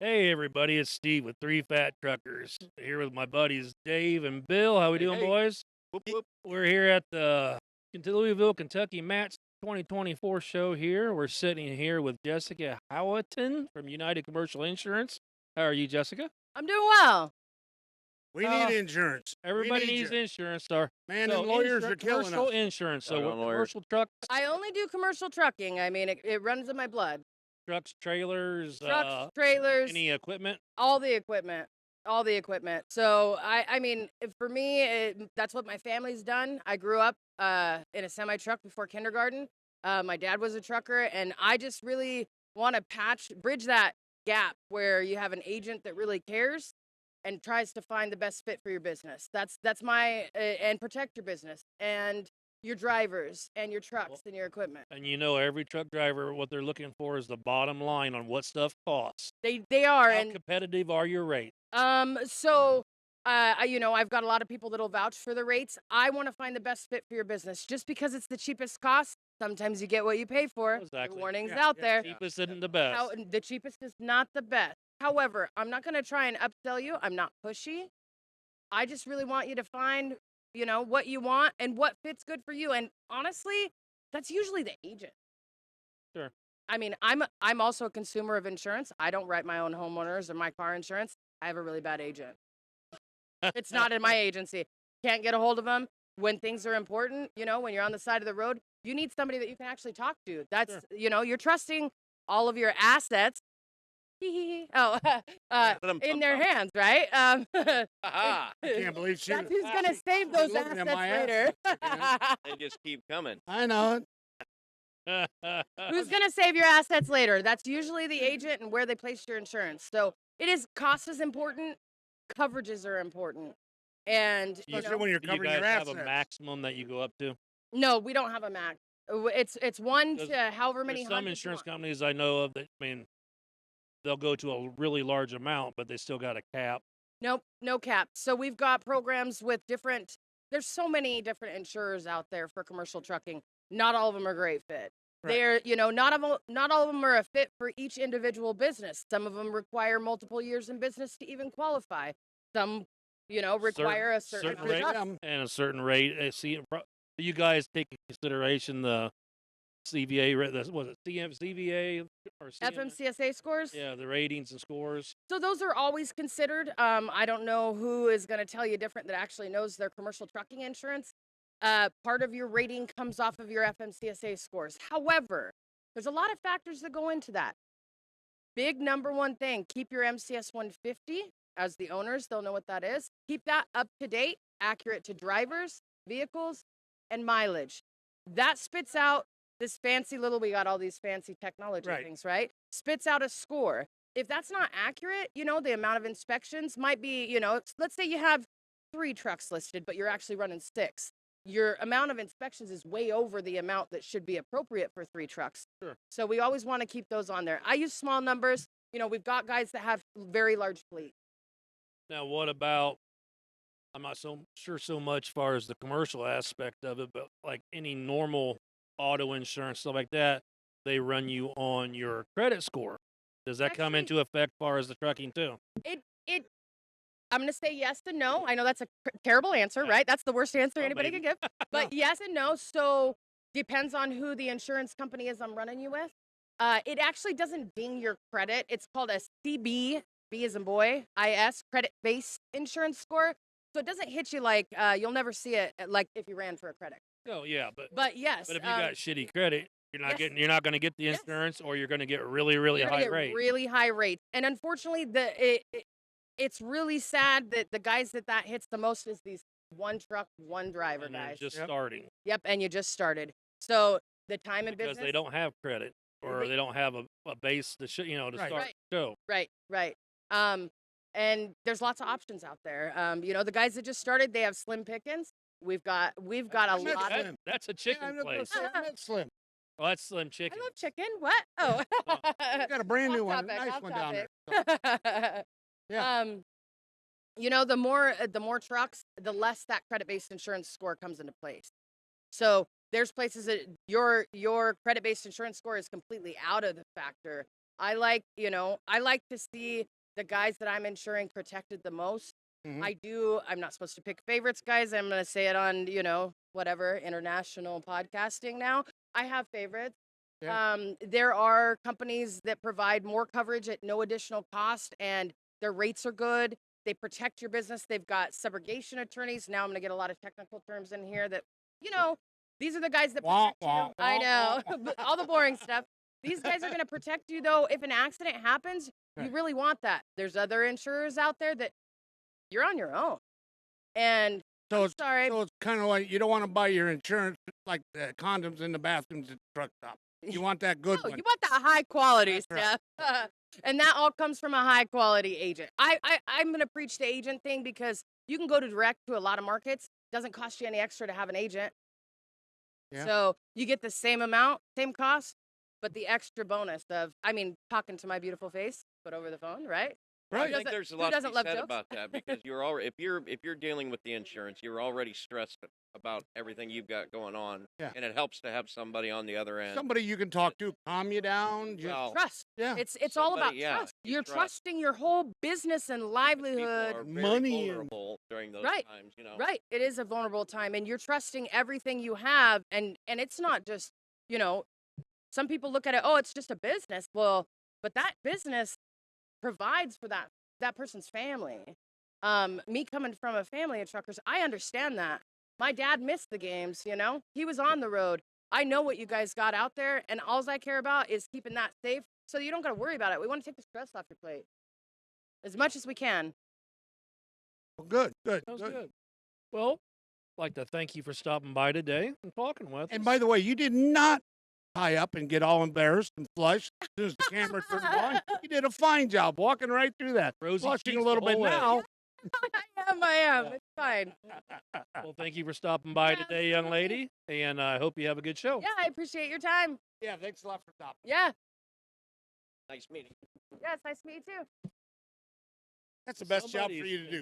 Hey everybody, it's Steve with Three Fat Truckers. Here with my buddies Dave and Bill. How we doing, Hey. boys? Whoop, whoop. We're here at the Louisville, Kentucky Match 2024 show here. We're sitting here with Jessica Howington from United Commercial Insurance. How are you, Jessica? I'm doing well. We need insurance. Everybody need needs you. insurance. So, Man, and lawyers are killing commercial us. insurance. So, Doggone what lawyers. commercial trucks, I only do commercial trucking. I mean, it runs in my blood. trailers, Trucks, trailers, any equipment? all the equipment. All the equipment. So, I mean, for me, that's what my family's done. I grew up in a semi-truck before kindergarten. My dad was a trucker, and I just really want to bridge that gap where you have an agent that really cares and tries to find the best fit for your business. That's my and protect your business and your drivers and your trucks and your equipment. And you know, every truck driver, what they're looking for is the bottom line on what stuff costs. They are. How And competitive are your rates? so I've got a lot of people that'll vouch for the rates. I want to find the best fit for your business. Just because it's the cheapest cost, sometimes you get what you pay for. Exactly. The warning's Yeah, out yeah, there. Cheapest isn't the best. The cheapest is not the best. However, I'm not going to try and upsell you. I'm not pushy. I just really want you to find, what you want and what fits good for you. And honestly, that's usually the agent. Sure. I mean, I'm also a consumer of insurance. I don't write my own homeowners or my car insurance. I have a really bad agent. It's not in my agency. Can't get a hold of them when things are important. When you're on the side of the road, you need somebody that you can actually talk to. That's, Sure. You're trusting all of your assets. In their hands, right? I can't believe she. That's who's gonna save those looking at assets my later. They just keep coming. I know it. Who's gonna save your assets later? That's usually the agent and where they placed your insurance. So cost is important, coverages are important, and Especially when you're Do you covering guys your have assets. a maximum that you go up to? no, we don't have a max. It's one Does- to however many There's some hundreds you insurance want. companies I know of that, they'll go to a really large amount, but they still got a cap. Nope, no cap. So we've got programs with there's so many different insurers out there for commercial trucking. Not all of them are a great fit. Right. They're, not all of them are a fit for each individual business. Some of them require multiple years in business to even qualify. Some, require a certain rate production. and a certain rate. You guys take into consideration the CVA, was it CVA or FMCSA scores. Yeah, the ratings and scores. So those are always considered. I don't know who is going to tell you different that actually knows their commercial trucking insurance. Part of your rating comes off of your FMCSA scores. However, there's a lot of factors that go into that. Big number one thing, keep your MCS 150. As the owners, they'll know what that is. Keep that up to date, accurate to drivers, vehicles, and mileage. That spits out this we got all these fancy technology things, right? Spits out a score. If that's not accurate, the amount of inspections might be, let's say you have 3 trucks listed, but you're actually running 6. Your amount of inspections is way over the amount that should be appropriate for 3 trucks. Sure. So we always want to keep those on there. I use small numbers. We've got guys that have very large fleets. Now, what about? I'm not so sure so much far as the commercial aspect of it, but like any normal auto insurance stuff like that, they run you on your credit score. Does that come into effect far as the trucking too? I'm going to say yes and no. I know that's a terrible answer, right? That's the worst answer anybody maybe. can give. But yes and no. So depends on who the insurance company is I'm running you with. It actually doesn't ding your credit. It's called a CB, B as in boy, IS, credit-based insurance score. So it doesn't hit you like you'll never see it like if you ran for a credit. Oh yeah, But yes. but if you got shitty credit, you're not yes. you're not going to get the Yes. insurance, or you're going to get really really You're gonna high get rate. really high rates. And unfortunately, it's really sad that the guys that hits the most is these one truck, one driver And they're guys. just Yep. starting Yep, and you just started. So the time in because business. they don't have credit, or Right. they don't have a base to to Right. start Right. the show. Right. And there's lots of options out there. The guys that just started, they have slim pickings. We've got a That's lot Slim. of. That's a Yeah, chicken I'm not gonna place. say I meant Slim. Oh, that's Slim I Chicken. love chicken. What? Oh. We got a brand new Off one, a topic, nice off one down there. topic. Yeah. The more trucks, the less that credit-based insurance score comes into place. So there's places that your credit-based insurance score is completely out of the factor. I like to see the guys that I'm insuring protected the most. Mhm. I'm not supposed to pick favorites, guys. I'm going to say it on, whatever, international podcasting now. I have favorites. Yeah. There are companies that provide more coverage at no additional cost, and their rates are good. They protect your business. They've got subrogation attorneys. Now I'm going to get a lot of technical terms in here that, these are the guys that Wah, protect you. wah, I wah, know. wah. But all the boring stuff. These guys are going to protect you, though. If an accident happens, you Right. really want that. There's other insurers out there that you're on your own. And So I'm sorry. So it's kind of like you don't want to buy your insurance like the condoms in the bathrooms at the truck stop. You want that good No, one. you want that high quality That's stuff. And that all comes from a high quality agent. I'm going to preach the agent thing because you can go to direct to a lot of markets. Doesn't cost you any extra to have an agent. Yeah. So you get the same amount, same cost, but the extra bonus of, talking to my beautiful face, but over the phone, right? I Right. think there's a who lot to doesn't be love said jokes? about that because you're already if you're dealing with the insurance, you're already stressed about everything you've got going on, Yeah. and it helps to have somebody on the other end. Somebody you can talk to, calm you down. Just, Well, Trust. yeah. It's all about somebody, yeah, trust. you You're trust. trusting your whole business and People livelihood. are very Money and- vulnerable during those Right. times, Right. It is a vulnerable time, and you're trusting everything you have, and it's not just, some people look at it, oh, it's just a business. Well, but that business provides for that person's family. Me coming from a family of truckers, I understand that. My dad missed the games, He was on the road. I know what you guys got out there, and all I care about is keeping that safe so you don't got to worry about it. We want to take the stress off your plate as much as we can. Well, good. That was good. Well, I'd like to thank you for stopping by today and talking with And us. by the way, you did not tie up and get all embarrassed and flush as soon as the camera turned on. You did a fine job walking right through that. Rosy Flushing cheeks a the little bit whole way. now. I am. It's fine. Well, thank you for stopping by Yeah, today, young lady, and I hope you have a good show. Yeah, I appreciate your time. Yeah, thanks a lot for stopping. Yeah. nice meeting. Yeah, it's nice to meet you too. That's the best job for Somebody's- you to do.